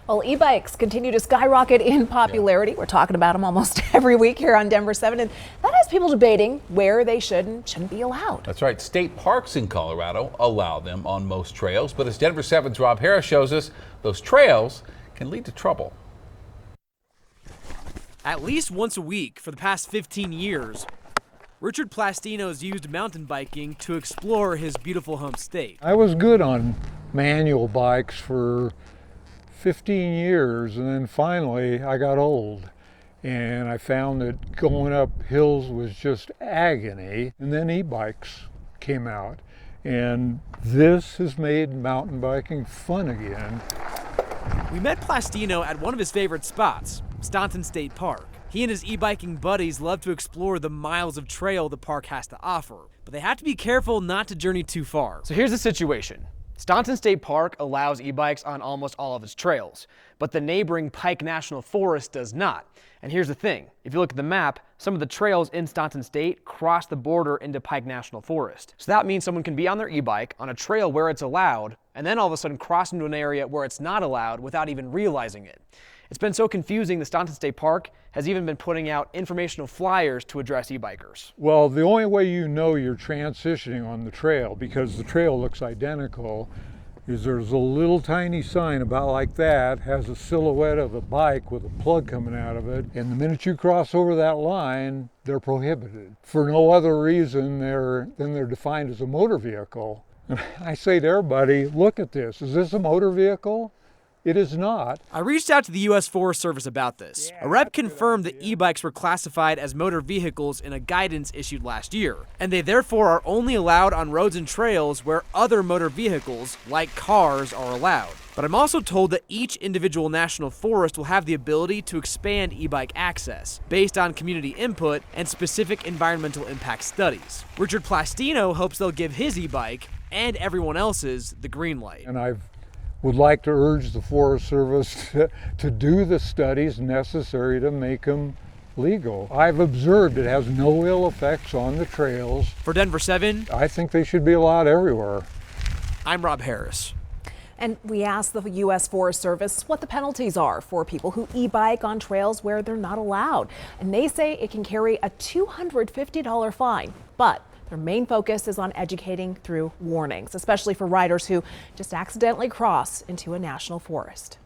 Well, e-bikes continue to skyrocket in popularity. We're talking about them almost every week here on Denver 7, and that has people debating where they should and shouldn't be allowed. That's right. State parks in Colorado allow them on most trails, but as Denver 7's Rob Harris shows us, those trails can lead to trouble. At least once a week for the past 15 years, Richard Plastino's used mountain biking to explore his beautiful home state. I was good on manual bikes for 15 years, and then finally I got old and I found that going up hills was just agony, and then e-bikes came out, and this has made mountain biking fun again. We met Plastino at one of his favorite spots, Staunton State Park. He and his e-biking buddies love to explore the miles of trail the park has to offer, but they have to be careful not to journey too far. So here's the situation. Staunton State Park allows e-bikes on almost all of its trails, but the neighboring Pike National Forest does not. And here's the thing, if you look at the map, some of the trails in Staunton State cross the border into Pike National Forest. So that means someone can be on their e-bike on a trail where it's allowed, and then all of a sudden cross into an area where it's not allowed without even realizing it. It's been so confusing, the Staunton State Park has even been putting out informational flyers to address e-bikers. Well, the only way you know you're transitioning on the trail, because the trail looks identical, is there's a little tiny sign about like that, has a silhouette of a bike with a plug coming out of it, and the minute you cross over that line, they're prohibited. For no other reason than they're defined as a motor vehicle. And I say to everybody, look at this, is this a motor vehicle? It is not. I reached out to the U.S. Forest Service about this. A rep confirmed that e-bikes were classified as motor vehicles in a guidance issued last year, and they therefore are only allowed on roads and trails where other motor vehicles, like cars, are allowed. But I'm also told that each individual national forest will have the ability to expand e-bike access based on community input and specific environmental impact studies. Richard Plastino hopes they'll give his e-bike and everyone else's the green light. And I would like to urge the Forest Service to do the studies necessary to make them legal. I've observed it has no ill effects on the trails. For Denver 7, I think they should be allowed everywhere. I'm Rob Harris. And we asked the U.S. Forest Service what the penalties are for people who e-bike on trails where they're not allowed. And they say it can carry a $250 fine, but their main focus is on educating through warnings, especially for riders who just accidentally cross into a national forest.